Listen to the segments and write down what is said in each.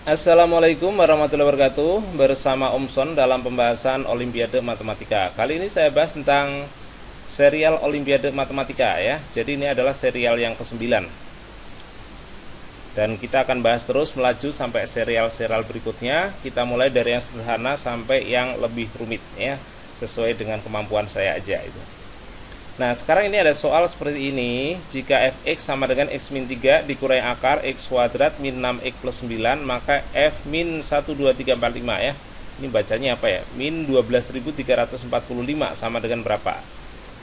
Assalamualaikum warahmatullahi wabarakatuh. Bersama Om Son dalam pembahasan Olimpiade Matematika. Kali ini saya bahas tentang serial Olimpiade Matematika ya. Jadi ini adalah serial yang ke-9. Dan kita akan bahas terus melaju sampai serial-serial berikutnya. Kita mulai dari yang sederhana sampai yang lebih rumit ya, sesuai dengan kemampuan saya aja itu. Nah, sekarang ini ada soal seperti ini. Jika fx sama dengan x min 3 dikurangi akar x kuadrat min 6x plus 9, maka f min 1, 2, 3, 4, 5 ya. Ini bacanya apa ya? Min 12.345 sama dengan berapa?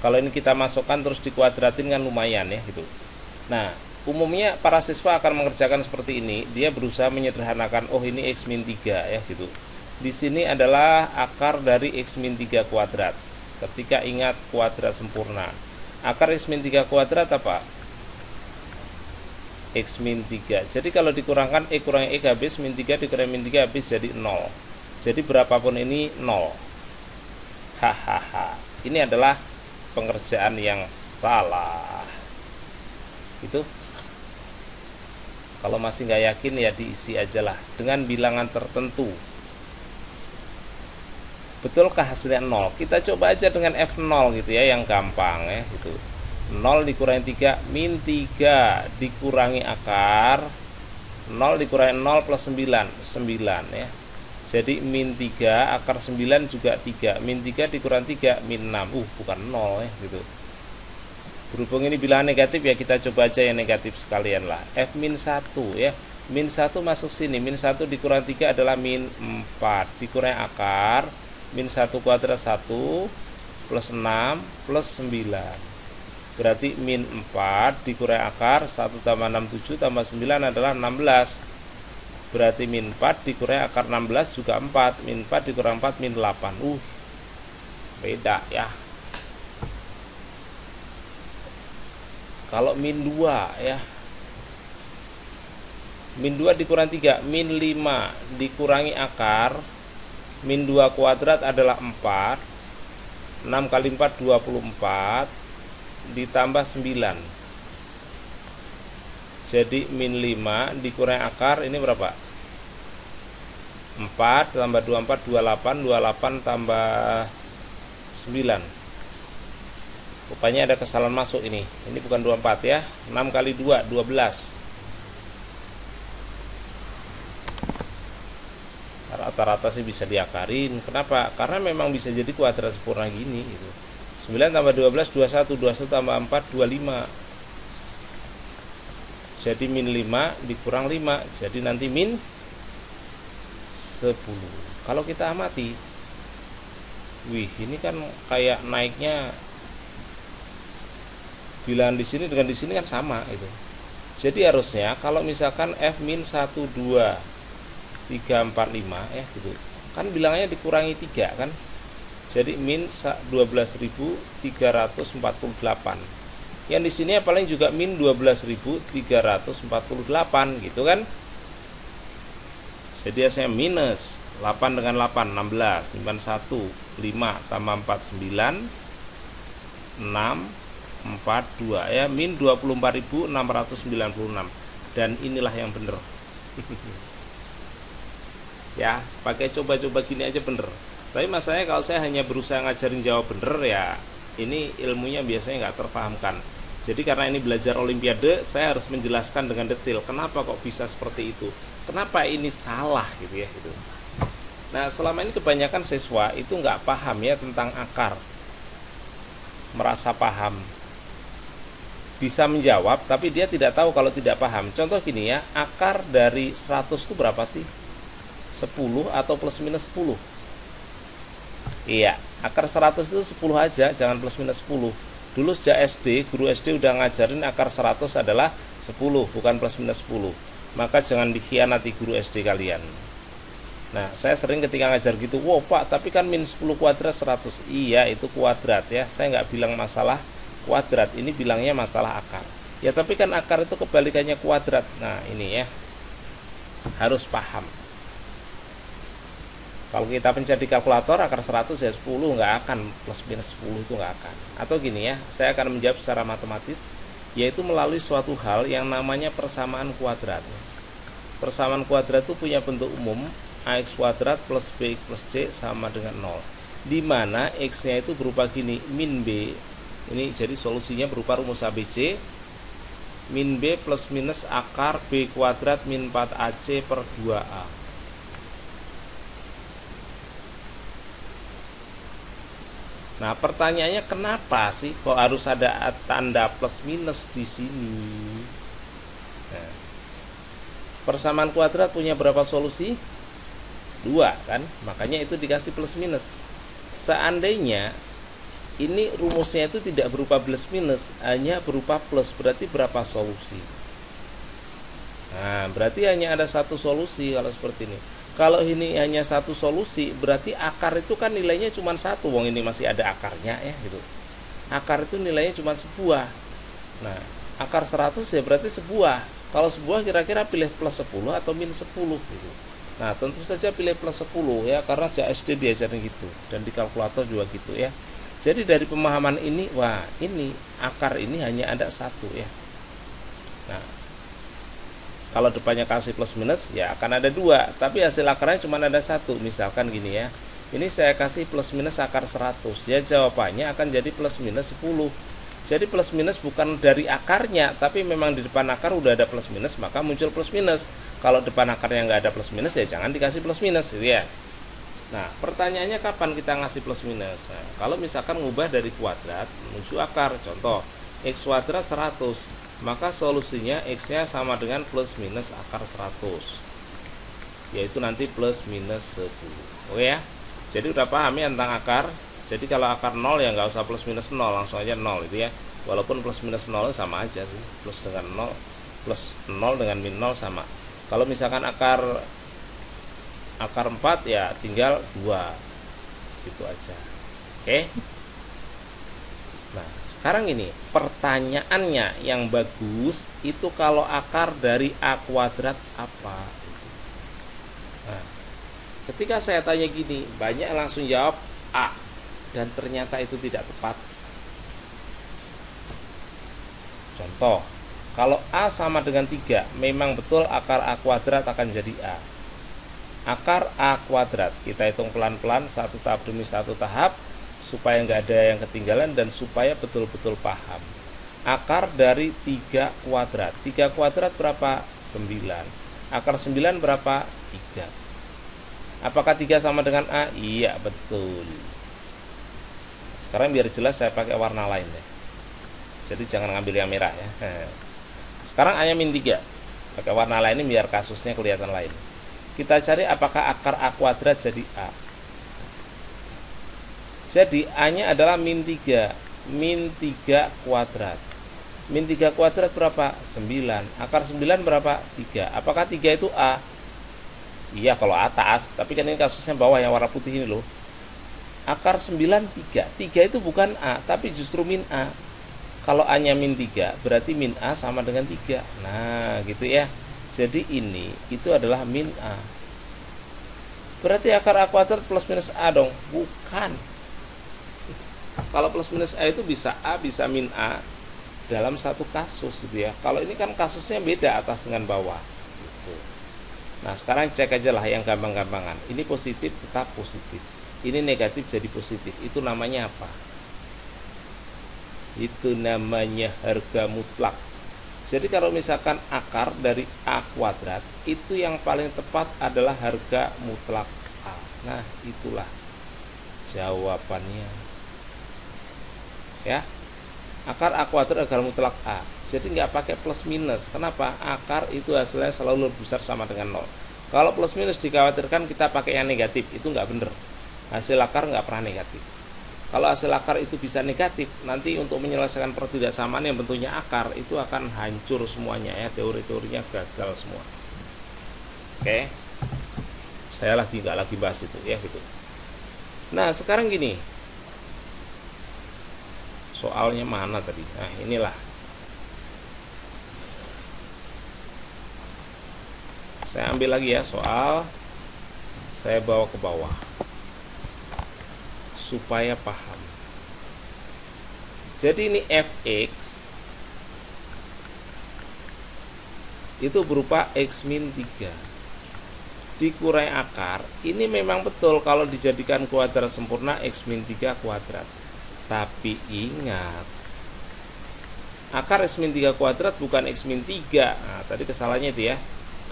Kalau ini kita masukkan terus dikuadratin kan lumayan ya gitu. Nah, umumnya para siswa akan mengerjakan seperti ini. Dia berusaha menyederhanakan, oh ini x min 3 ya gitu. Di sini adalah akar dari x min 3 kuadrat. Ketika ingat kuadrat sempurna, akar x min 3 kuadrat apa? X min 3. Jadi kalau dikurangkan e kurangi x habis, min 3 dikurangi min 3 habis jadi 0. Jadi berapapun ini 0. Hahaha. Ini adalah pengerjaan yang salah. Itu. Kalau masih nggak yakin ya diisi aja lah dengan bilangan tertentu. Betulkah hasilnya 0? Kita coba aja dengan F0 gitu ya, yang gampang ya gitu. 0 dikurangi 3 min 3 dikurangi akar 0 dikurangi 0 plus 9 ya. Jadi min 3 akar 9 juga 3, min 3 dikurangi 3 min 6. Bukan 0 ya gitu. Berhubung ini bilangan negatif ya, kita coba aja yang negatif sekalian lah. F min 1 ya. Min 1 masuk sini, min 1 dikurangi 3 adalah min 4 dikurangi akar min 1 kuadrat 1 plus 6 plus 9. Berarti min 4 dikurangi akar 1 tambah 6, 7 tambah 9 adalah 16. Berarti min 4 dikurangi akar 16 juga 4. Min 4 dikurangi 4 min 8. Beda ya. Kalau min 2 ya, min 2 dikurangi 3 min 5 dikurangi akar min 2 kuadrat adalah 4. 6 kali 4 24 ditambah 9. Jadi min 5 dikurangi akar ini berapa? 4 tambah 24 28, 28 tambah 9. Rupanya ada kesalahan masuk ini. Ini bukan 24 ya. 6 kali 2 12. Rata-rata sih bisa diakarin. Kenapa? Karena memang bisa jadi kuadrat sempurna gini gitu. 9 tambah 12 21, 21 tambah 4 25. Jadi min 5 dikurang 5, jadi nanti min 10. Kalau kita amati, wih, ini kan kayak naiknya bilangan di sini dengan di sini kan sama itu. Jadi harusnya kalau misalkan f min 1 2 3, 4, 5 ya gitu. Kan bilangnya dikurangi 3 kan. Jadi min 12.348. Yang di sini paling juga min 12.348 gitu kan. Jadi hasilnya minus 8 dengan 8 16, simpan 1 5 tambah 4 9 6 4 2 ya, min 24.696. Dan inilah yang benar. Ya, pakai coba-coba gini aja bener. Tapi masalahnya kalau saya hanya berusaha ngajarin jawab bener ya, ini ilmunya biasanya nggak terpahamkan. Jadi karena ini belajar olimpiade, saya harus menjelaskan dengan detail kenapa kok bisa seperti itu, kenapa ini salah gitu ya gitu. Nah, selama ini kebanyakan siswa itu nggak paham ya tentang akar, merasa paham, bisa menjawab, tapi dia tidak tahu kalau tidak paham. Contoh gini ya, akar dari 100 itu berapa sih? 10 atau plus minus 10? Iya, akar 100 itu 10 aja, jangan plus minus 10. Dulu sejak SD, guru SD udah ngajarin akar 100 adalah 10, bukan plus minus 10. Maka jangan dikhianati guru SD kalian. Nah, saya sering ketika ngajar gitu, wow pak, tapi kan min 10 kuadrat 100. Iya, itu kuadrat ya, saya nggak bilang masalah kuadrat, ini bilangnya masalah akar. Ya, tapi kan akar itu kebalikannya kuadrat. Nah, ini ya, harus paham. Kalau kita pencet di kalkulator akar 100 ya 10, nggak akan plus minus 10 itu nggak akan. Atau gini ya, saya akan menjawab secara matematis, yaitu melalui suatu hal yang namanya persamaan kuadrat. Persamaan kuadrat itu punya bentuk umum ax kuadrat plus bx plus c sama dengan 0, di mana x-nya itu berupa gini, min b. Ini jadi solusinya berupa rumus ABC, min b plus minus akar b kuadrat min 4ac per 2a. Nah, pertanyaannya kenapa sih kok harus ada tanda plus minus di sini? Nah, persamaan kuadrat punya berapa solusi? 2 kan? Makanya itu dikasih plus minus. Seandainya ini rumusnya itu tidak berupa plus minus, hanya berupa plus, berarti berapa solusi? Nah, berarti hanya ada satu solusi kalau seperti ini. Kalau ini hanya satu solusi, berarti akar itu kan nilainya cuma satu. Wong ini masih ada akarnya ya gitu. Akar itu nilainya cuma sebuah. Nah, akar 100 ya berarti sebuah. Kalau sebuah kira-kira pilih plus 10 atau min 10 gitu. Nah, tentu saja pilih plus 10 ya, karena sejak SD diajarin gitu, dan di kalkulator juga gitu ya. Jadi dari pemahaman ini, wah ini akar ini hanya ada satu ya. Nah, kalau depannya kasih plus minus ya akan ada 2, tapi hasil akarnya cuma ada satu. Misalkan gini ya, ini saya kasih plus minus akar 100, ya jawabannya akan jadi plus minus 10. Jadi plus minus bukan dari akarnya, tapi memang di depan akar udah ada plus minus, maka muncul plus minus. Kalau depan akarnya nggak ada plus minus ya jangan dikasih plus minus gitu ya. Nah, pertanyaannya kapan kita ngasih plus minus? Nah, kalau misalkan ngubah dari kuadrat menuju akar, contoh x kuadrat 100, maka solusinya x-nya sama dengan plus minus akar 100, yaitu nanti plus minus 10. Oke ya, jadi udah paham ya tentang akar. Jadi kalau akar 0 ya nggak usah plus minus 0, langsung aja 0 itu ya. Walaupun plus minus 0 sama aja sih, plus dengan 0, plus 0 dengan min 0 sama. Kalau misalkan akar 4 ya tinggal 2, gitu aja. Oke. Nah, sekarang ini pertanyaannya yang bagus itu, kalau akar dari a kuadrat apa? Nah, ketika saya tanya gini, banyak yang langsung jawab a, dan ternyata itu tidak tepat. Contoh, kalau a sama dengan 3, memang betul akar a kuadrat akan jadi a. Akar a kuadrat kita hitung pelan-pelan, satu tahap demi satu tahap, supaya nggak ada yang ketinggalan dan supaya betul-betul paham. Akar dari 3 kuadrat, 3 kuadrat berapa? 9. Akar 9 berapa? 3. Apakah 3 sama dengan a? Iya, betul. Sekarang biar jelas saya pakai warna lain ya, jadi jangan ngambil yang merah ya. Sekarang a nya min 3, pakai warna lain ini biar kasusnya kelihatan lain. Kita cari apakah akar a kuadrat jadi a. Jadi a nya adalah min 3, min 3 kuadrat. Min 3 kuadrat berapa? 9. Akar 9 berapa? 3. Apakah 3 itu a? Iya kalau atas, tapi kan ini kasusnya bawah yang warna putih ini loh. Akar 9 3. 3 itu bukan a, tapi justru min a. Kalau a nya min 3, berarti min a sama dengan 3. Nah gitu ya. Jadi ini itu adalah min a. Berarti akar a kuadrat plus minus a dong? Bukan. Kalau plus minus a itu bisa a, bisa min a dalam satu kasus gitu ya. Kalau ini kan kasusnya beda atas dengan bawah gitu. Nah sekarang cek aja lah yang gampang-gampangan. Ini positif tetap positif, ini negatif jadi positif. Itu namanya apa? Itu namanya harga mutlak. Jadi kalau misalkan akar dari a kuadrat, itu yang paling tepat adalah harga mutlak a. Nah itulah jawabannya ya. Akar a kuadrat harga mutlak a. Jadi nggak pakai plus minus. Kenapa? Akar itu hasilnya selalu lebih besar sama dengan 0. Kalau plus minus dikhawatirkan kita pakai yang negatif, itu nggak bener. Hasil akar nggak pernah negatif. Kalau hasil akar itu bisa negatif, nanti untuk menyelesaikan pertidaksamaan yang bentuknya akar itu akan hancur semuanya ya, teori-teorinya gagal semua. Oke, saya nggak lagi bahas itu ya gitu. Nah sekarang gini, soalnya mana tadi? Nah inilah, saya ambil lagi ya soal, saya bawa ke bawah supaya paham. Jadi ini fx itu berupa X min 3 dikurangi akar. Ini memang betul kalau dijadikan kuadrat sempurna X min 3 kuadrat. Tapi ingat, akar X min 3 kuadrat bukan X min 3. Nah, tadi kesalahannya itu ya,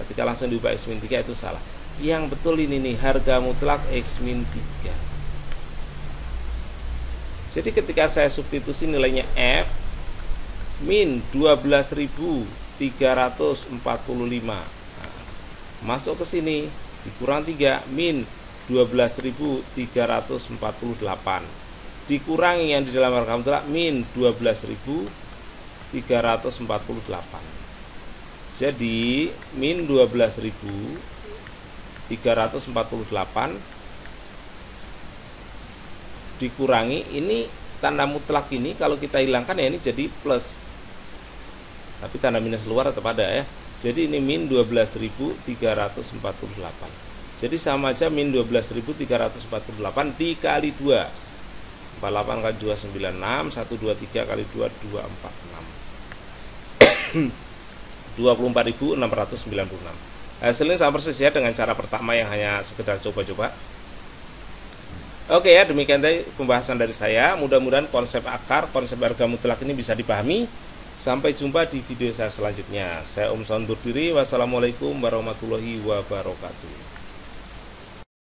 ketika langsung diubah X min 3 itu salah. Yang betul ini nih, harga mutlak X min 3. Jadi ketika saya substitusi nilainya F min 12.345, masuk ke sini dikurang 3 min 12.348, dikurangi yang di dalam harga mutlak min 12.348. Jadi min 12.348 dikurangi ini tanda mutlak ini, kalau kita hilangkan ya ini jadi plus, tapi tanda minus luar tetap ada ya. Jadi ini min 12.348. Jadi sama aja min 12.348 dikali 2. 48 kali 2 96, 123 kali 2 246. 24.696. Hasilnya sama persis ya dengan cara pertama yang hanya sekedar coba-coba. Oke ya, demikian tadi pembahasan dari saya. Mudah-mudahan konsep akar, konsep harga mutlak ini bisa dipahami. Sampai jumpa di video saya selanjutnya. Saya Om Son berdiri. Wassalamualaikum warahmatullahi wabarakatuh.